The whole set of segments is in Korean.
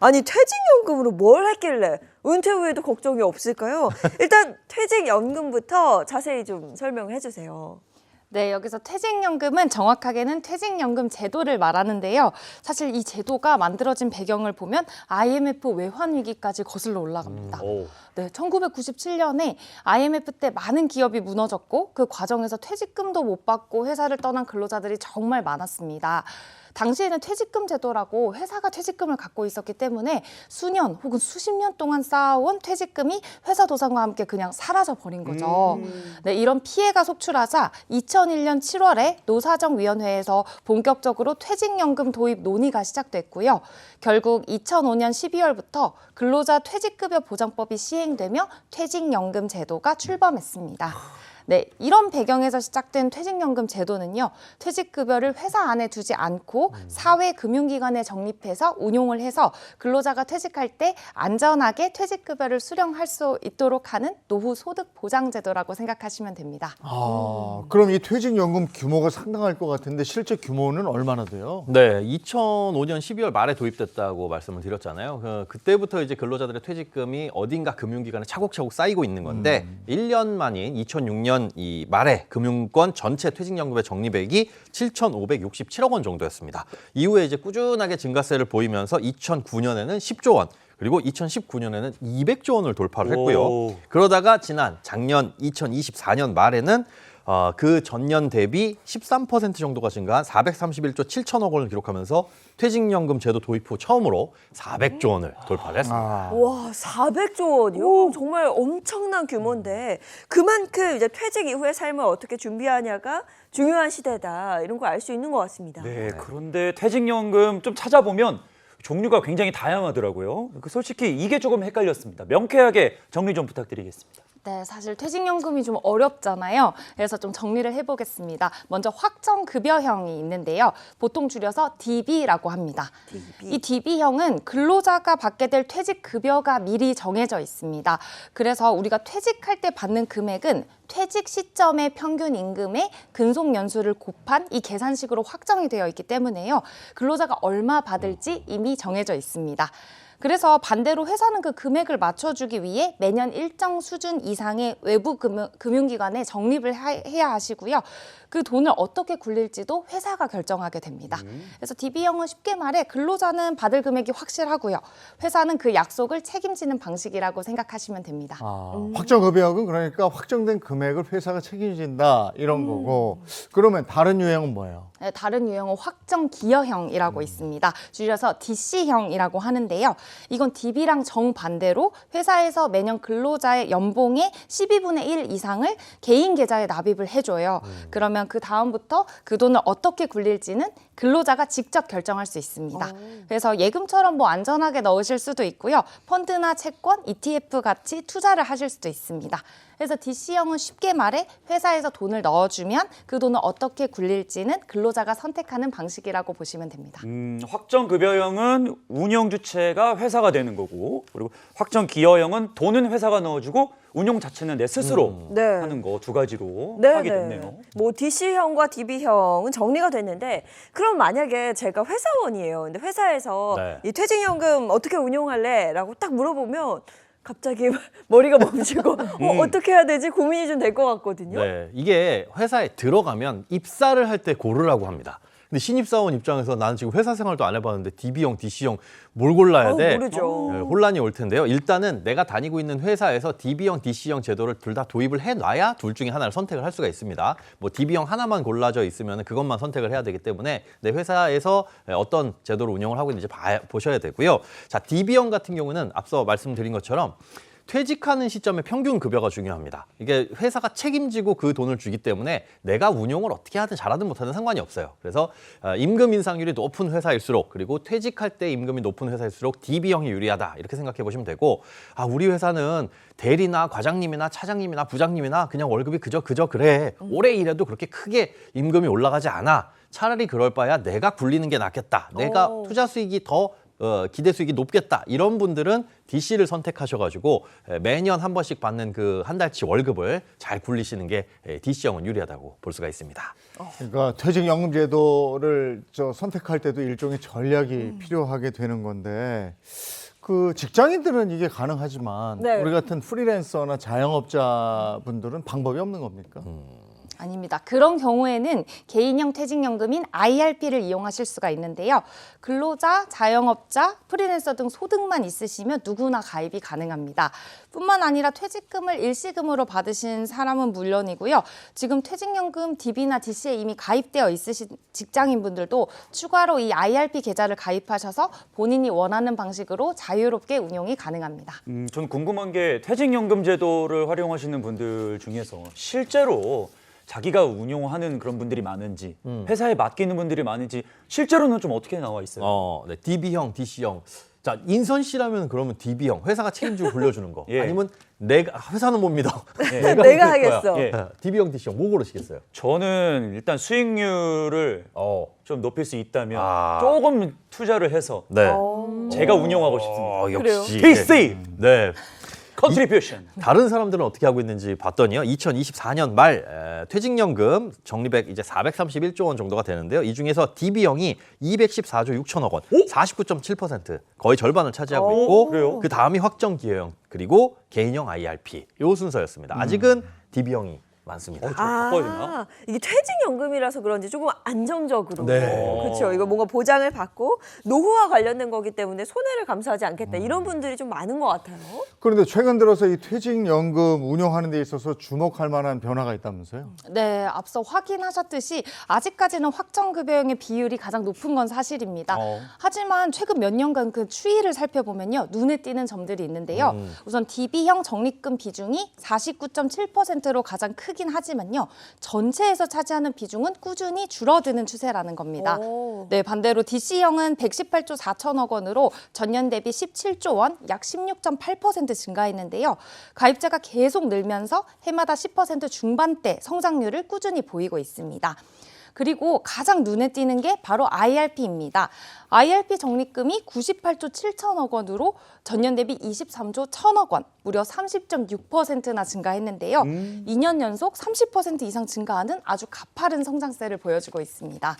아니 퇴직연금으로 뭘 했길래 은퇴 후에도 걱정이 없을까요? 일단 퇴직연금부터 자세히 좀 설명해 주세요. 네, 여기서 퇴직연금은 정확하게는 퇴직연금 제도를 말하는데요. 사실 이 제도가 만들어진 배경을 보면 IMF 외환위기까지 거슬러 올라갑니다. 네, 1997년에 IMF 때 많은 기업이 무너졌고 그 과정에서 퇴직금도 못 받고 회사를 떠난 근로자들이 정말 많았습니다. 당시에는 퇴직금 제도라고 회사가 퇴직금을 갖고 있었기 때문에 수년 혹은 수십 년 동안 쌓아온 퇴직금이 회사 도산과 함께 그냥 사라져 버린 거죠. 네, 이런 피해가 속출하자 2001년 7월에 노사정위원회에서 본격적으로 퇴직연금 도입 논의가 시작됐고요. 결국 2005년 12월부터 근로자 퇴직급여 보장법이 시행되며 퇴직연금 제도가 출범했습니다. 네, 이런 배경에서 시작된 퇴직연금 제도는요, 퇴직급여를 회사 안에 두지 않고 사회금융기관에 적립해서 운용을 해서 근로자가 퇴직할 때 안전하게 퇴직급여를 수령할 수 있도록 하는 노후 소득 보장 제도라고 생각하시면 됩니다. 그럼 이 퇴직연금 규모가 상당할 것 같은데 실제 규모는 얼마나 돼요? 네, 2005년 12월 말에 도입됐다고 말씀을 드렸잖아요. 그때부터 이제 근로자들의 퇴직금이 어딘가 금융기관에 차곡차곡 쌓이고 있는 건데 1년 만인 2006년 이 말에 금융권 전체 퇴직연금의 적립액이 7,567억 원 정도였습니다. 이후에 이제 꾸준하게 증가세를 보이면서 2009년에는 10조 원, 그리고 2019년에는 200조 원을 돌파를 했고요. 그러다가 작년 2024년 말에는 그 전년 대비 13% 정도가 증가한 431조 7천억 원을 기록하면서 퇴직연금 제도 도입 후 처음으로 400조 원을 돌파를 했습니다. 와, 400조 원이요? 정말 엄청난 규모인데 그만큼 이제 퇴직 이후의 삶을 어떻게 준비하냐가 중요한 시대다. 이런 거 알 수 있는 것 같습니다. 네, 그런데 퇴직연금 좀 찾아보면 종류가 굉장히 다양하더라고요. 솔직히 이게 조금 헷갈렸습니다. 명쾌하게 정리 좀 부탁드리겠습니다. 네, 사실 퇴직연금이 좀 어렵잖아요. 그래서 좀 정리를 해보겠습니다. 먼저 확정급여형이 있는데요. 보통 줄여서 DB라고 합니다. 이 DB형은 근로자가 받게 될 퇴직급여가 미리 정해져 있습니다. 그래서 우리가 퇴직할 때 받는 금액은 퇴직 시점의 평균 임금의 근속 연수를 곱한 이 계산식으로 확정이 되어 있기 때문에요. 근로자가 얼마 받을지 이미 정해져 있습니다. 그래서 반대로 회사는 그 금액을 맞춰주기 위해 매년 일정 수준 이상의 외부 금융기관에 적립을 해야 하시고요. 그 돈을 어떻게 굴릴지도 회사가 결정하게 됩니다. 그래서 DB형은 쉽게 말해 근로자는 받을 금액이 확실하고요. 회사는 그 약속을 책임지는 방식이라고 생각하시면 됩니다. 확정급여액은 그러니까 확정된 금액을 회사가 책임진다 이런 거고 그러면 다른 유형은 뭐예요? 네, 다른 유형은 확정기여형이라고 있습니다. 줄여서 DC형이라고 하는데요. 이건 DB랑 정반대로 회사에서 매년 근로자의 연봉의 12분의 1 이상을 개인 계좌에 납입을 해줘요. 그러면 그 다음부터 그 돈을 어떻게 굴릴지는 근로자가 직접 결정할 수 있습니다. 그래서 예금처럼 뭐 안전하게 넣으실 수도 있고요. 펀드나 채권, ETF 같이 투자를 하실 수도 있습니다. 그래서 DC형은 쉽게 말해 회사에서 돈을 넣어주면 그 돈을 어떻게 굴릴지는 근로자가 선택하는 방식이라고 보시면 됩니다. 확정급여형은 운영 주체가 회사가 되는 거고, 그리고 확정기여형은 돈은 회사가 넣어주고 운용 자체는 내 스스로 네. 하는 거 두 가지로 네, 하게 네. 됐네요. 뭐 DC형과 DB형은 정리가 됐는데 그럼 만약에 제가 회사원이에요. 근데 회사에서 네. 이 퇴직연금 어떻게 운용할래? 라고 딱 물어보면 갑자기 머리가 멈추고 어떻게 해야 되지? 고민이 좀 될 것 같거든요. 네, 이게 회사에 들어가면 입사를 할 때 고르라고 합니다. 근데 신입사원 입장에서 나는 지금 회사 생활도 안 해봤는데 DB형, DC형 뭘 골라야 돼? 모르죠. 네, 혼란이 올 텐데요. 일단은 내가 다니고 있는 회사에서 DB형, DC형 제도를 둘 다 도입을 해놔야 둘 중에 하나를 선택을 할 수가 있습니다. 뭐 DB형 하나만 골라져 있으면 그것만 선택을 해야 되기 때문에 내 회사에서 어떤 제도를 운영을 하고 있는지 보셔야 되고요. 자, DB형 같은 경우는 앞서 말씀드린 것처럼 퇴직하는 시점의 평균 급여가 중요합니다. 이게 회사가 책임지고 그 돈을 주기 때문에 내가 운용을 어떻게 하든 잘하든 못하든 상관이 없어요. 그래서 임금 인상률이 높은 회사일수록 그리고 퇴직할 때 임금이 높은 회사일수록 DB형이 유리하다 이렇게 생각해 보시면 되고 우리 회사는 대리나 과장님이나 차장님이나 부장님이나 그냥 월급이 그저 그래. 오래 일해도 그렇게 크게 임금이 올라가지 않아. 차라리 그럴 바야 내가 굴리는 게 낫겠다. 내가 투자 수익이 더 기대 수익이 높겠다 이런 분들은 DC를 선택하셔가지고 매년 한 번씩 받는 그 한 달치 월급을 잘 굴리시는 게 DC형은 유리하다고 볼 수가 있습니다. 그러니까 퇴직연금 제도를 선택할 때도 일종의 전략이 필요하게 되는 건데 그 직장인들은 이게 가능하지만 네. 우리 같은 프리랜서나 자영업자 분들은 방법이 없는 겁니까? 아닙니다. 그런 경우에는 개인형 퇴직연금인 IRP를 이용하실 수가 있는데요. 근로자, 자영업자, 프리랜서 등 소득만 있으시면 누구나 가입이 가능합니다. 뿐만 아니라 퇴직금을 일시금으로 받으신 사람은 물론이고요. 지금 퇴직연금 DB나 DC에 이미 가입되어 있으신 직장인분들도 추가로 이 IRP 계좌를 가입하셔서 본인이 원하는 방식으로 자유롭게 운용이 가능합니다. 전 궁금한 게 퇴직연금 제도를 활용하시는 분들 중에서 실제로 자기가 운용하는 그런 분들이 많은지 회사에 맡기는 분들이 많은지 실제로는 좀 어떻게 나와 있어요? 네, DB형, DC형. 자, 인선 씨라면 그러면 DB형, 회사가 책임지고 돌려주는 거. 예. 아니면 내가 회사는 못 믿어. 내가 할 거야. 하겠어. 예. DB형, DC형 뭐 고르시겠어요? 저는 일단 수익률을 좀 높일 수 있다면 아. 조금 투자를 해서 네. 제가 운영하고 싶습니다. 역시. TC 네. 컨트리뷰션. 다른 사람들은 어떻게 하고 있는지 봤더니요. 2024년 말 퇴직연금 적립액 이제 431조 원 정도가 되는데요. 이 중에서 DB형이 214조 6천억 원, 49.7% 거의 절반을 차지하고 있고 그래요? 그 다음이 확정기여형 그리고 개인형 IRP 요 순서였습니다. 아직은 DB형이 많습니다. 바꿔야 되나? 이게 퇴직연금이라서 그런지 조금 안정적으로. 네. 그렇죠. 이거 뭔가 보장을 받고 노후와 관련된 거기 때문에 손해를 감수하지 않겠다. 이런 분들이 좀 많은 것 같아요. 그런데 최근 들어서 이 퇴직연금 운용하는 데 있어서 주목할 만한 변화가 있다면서요? 네, 앞서 확인하셨듯이 아직까지는 확정급여형의 비율이 가장 높은 건 사실입니다. 하지만 최근 몇 년간 그 추이를 살펴보면요. 눈에 띄는 점들이 있는데요. 우선 DB형 적립금 비중이 49.7%로 가장 크긴 하지만요. 전체에서 차지하는 비중은 꾸준히 줄어드는 추세라는 겁니다. 오. 네, 반대로 DC형은 118조 4천억 원으로 전년 대비 17조 원, 약 16.8% 증가했는데요. 가입자가 계속 늘면서 해마다 10% 중반대 성장률을 꾸준히 보이고 있습니다. 그리고 가장 눈에 띄는 게 바로 IRP입니다. IRP 적립금이 98조 7천억 원으로 전년 대비 23조 1천억 원, 무려 30.6%나 증가했는데요. 2년 연속 30% 이상 증가하는 아주 가파른 성장세를 보여주고 있습니다.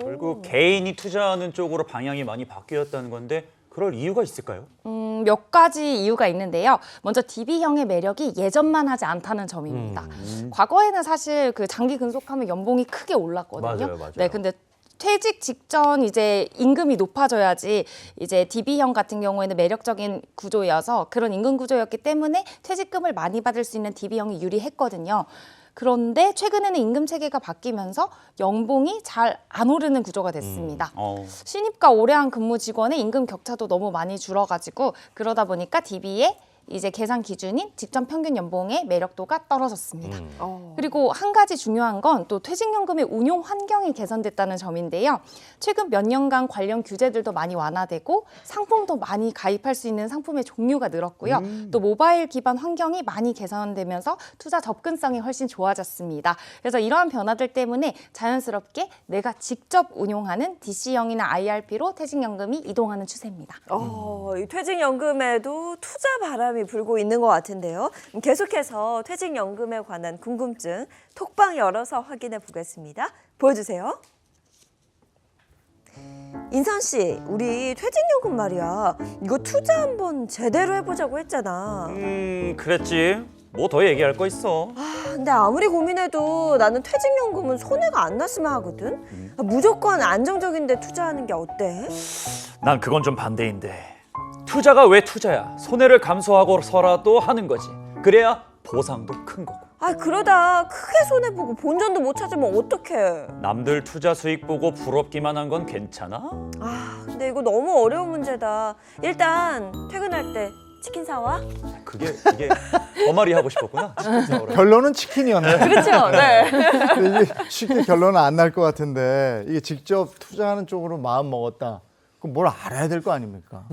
결국 개인이 투자하는 쪽으로 방향이 많이 바뀌었다는 건데 그럴 이유가 있을까요? 몇 가지 이유가 있는데요. 먼저 DB형의 매력이 예전만 하지 않다는 점입니다. 과거에는 사실 그 장기 근속하면 연봉이 크게 올랐거든요. 맞아요. 네, 근데 퇴직 직전 이제 임금이 높아져야지 이제 DB형 같은 경우에는 매력적인 구조여서 그런 임금 구조였기 때문에 퇴직금을 많이 받을 수 있는 DB형이 유리했거든요. 그런데 최근에는 임금 체계가 바뀌면서 연봉이 잘 안 오르는 구조가 됐습니다. 신입과 오래 한 근무 직원의 임금 격차도 너무 많이 줄어가지고 그러다 보니까 DB의 이제 계산 기준인 직전 평균 연봉의 매력도가 떨어졌습니다. 그리고 한 가지 중요한 건 또 퇴직연금의 운용 환경이 개선됐다는 점인데요. 최근 몇 년간 관련 규제들도 많이 완화되고 상품도 많이 가입할 수 있는 상품의 종류가 늘었고요. 또 모바일 기반 환경이 많이 개선되면서 투자 접근성이 훨씬 좋아졌습니다. 그래서 이러한 변화들 때문에 자연스럽게 내가 직접 운용하는 DC형이나 IRP로 퇴직연금이 이동하는 추세입니다. 이 퇴직연금에도 투자 바람이 불고 있는 것 같은데요. 계속해서 퇴직연금에 관한 궁금증 톡방 열어서 확인해 보겠습니다. 보여주세요. 인선 씨, 우리 퇴직연금 말이야. 이거 투자 한번 제대로 해보자고 했잖아. 그랬지. 뭐 더 얘기할 거 있어. 근데 아무리 고민해도 나는 퇴직연금은 손해가 안 났으면 하거든. 무조건 안정적인데 투자하는 게 어때? 난 그건 좀 반대인데. 투자가 왜 투자야? 손해를 감수하고서라도 하는 거지. 그래야 보상도 큰 거고. 그러다 크게 손해보고 본전도 못 찾으면 어떡해. 남들 투자 수익 보고 부럽기만 한 건 괜찮아? 근데 이거 너무 어려운 문제다. 일단 퇴근할 때 치킨 사와. 그게 더 말이 하고 싶었구나. 결론은 치킨이었네. 그렇죠. 네. 근데 이게 쉽게 결론은 안 날 것 같은데 이게 직접 투자하는 쪽으로 마음 먹었다. 그럼 뭘 알아야 될 거 아닙니까?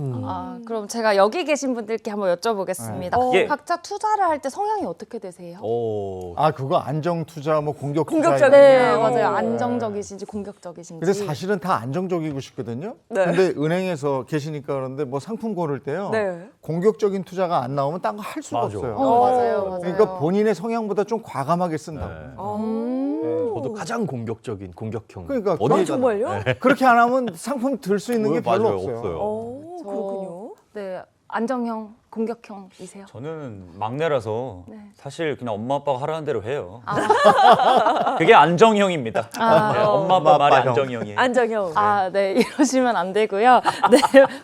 그럼 제가 여기 계신 분들께 한번 여쭤보겠습니다. 예. 각자 투자를 할 때 성향이 어떻게 되세요? 오. 아 그거 안정 투자 뭐 공격 투자 공격적인 네, 어. 맞아요. 안정적이신지 공격적이신지. 근데 사실은 다 안정적이고 싶거든요. 네. 근데 은행에서 계시니까 그런데 뭐 상품 고를 때요. 네. 공격적인 투자가 안 나오면 딴 거 할 수가 맞아. 없어요. 맞아요, 맞아요. 그러니까 본인의 성향보다 좀 과감하게 쓴다고. 네. 오. 저도 가장 공격적인 공격형. 그러니까 어디에 정말요? 그렇게 안 하면 상품 들 수 있는 게 별로 맞아요, 없어요. 없어요. 오, 저- 그렇군요. 네, 안정형, 공격형이세요? 저는 막내라서 네. 사실 그냥 엄마 아빠가 하라는 대로 해요. 그게 안정형입니다. 네, 엄마 아빠 말이 형. 안정형이에요. 안정형. 네, 이러시면 안 되고요. 네,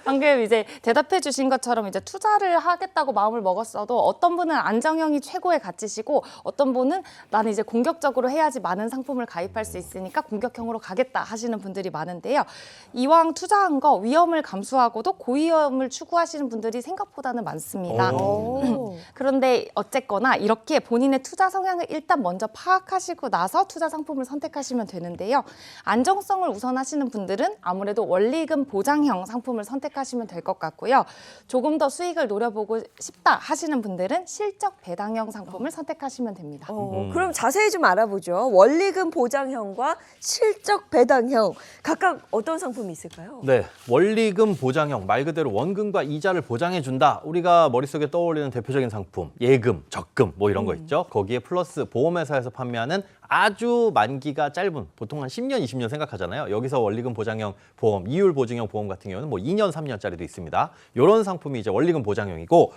방금 이제 대답해 주신 것처럼 이제 투자를 하겠다고 마음을 먹었어도 어떤 분은 안정형이 최고의 가치시고 어떤 분은 나는 이제 공격적으로 해야지 많은 상품을 가입할 수 있으니까 공격형으로 가겠다 하시는 분들이 많은데요. 이왕 투자한 거 위험을 감수하고도 고위험을 추구하시는 분들이 생각보다는 많습니다. 오. 그런데 어쨌거나 이렇게 본인의 투자 성향을 일단 먼저 파악하시고 나서 투자 상품을 선택하시면 되는데요. 안정성을 우선하시는 분들은 아무래도 원리금 보장형 상품을 선택하시면 될 것 같고요. 조금 더 수익을 노려보고 싶다 하시는 분들은 실적 배당형 상품을 선택하시면 됩니다. 그럼 자세히 좀 알아보죠. 원리금 보장형과 실적 배당형 각각 어떤 상품이 있을까요? 네, 원리금 보장형 말 그대로 원금과 이자를 보장해 준다. 우리가 머릿속에 떠올리는 대표적인 상품, 예금, 적금 뭐 이런 거 있죠. 거기에 플러스 보험회사에서 판매하는 아주 만기가 짧은 보통 한 10년, 20년 생각하잖아요. 여기서 원리금 보장형 보험, 이율 보증형 보험 같은 경우는 뭐 2년, 3년짜리도 있습니다. 이런 상품이 이제 원리금 보장형이고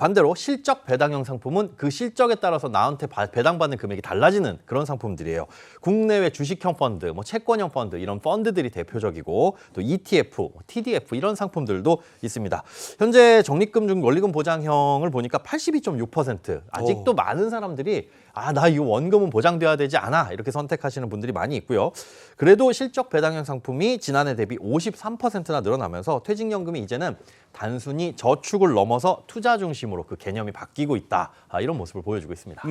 반대로 실적 배당형 상품은 그 실적에 따라서 나한테 배당받는 금액이 달라지는 그런 상품들이에요. 국내외 주식형 펀드, 뭐 채권형 펀드 이런 펀드들이 대표적이고 또 ETF, TDF 이런 상품들도 있습니다. 현재 적립금 중 원리금 보장형을 보니까 82.6% 아직도 많은 사람들이 나 이거 원금은 보장돼야 되지 않아 이렇게 선택하시는 분들이 많이 있고요. 그래도 실적 배당형 상품이 지난해 대비 53%나 늘어나면서 퇴직연금이 이제는 단순히 저축을 넘어서 투자 중심으로 그 개념이 바뀌고 있다. 이런 모습을 보여주고 있습니다.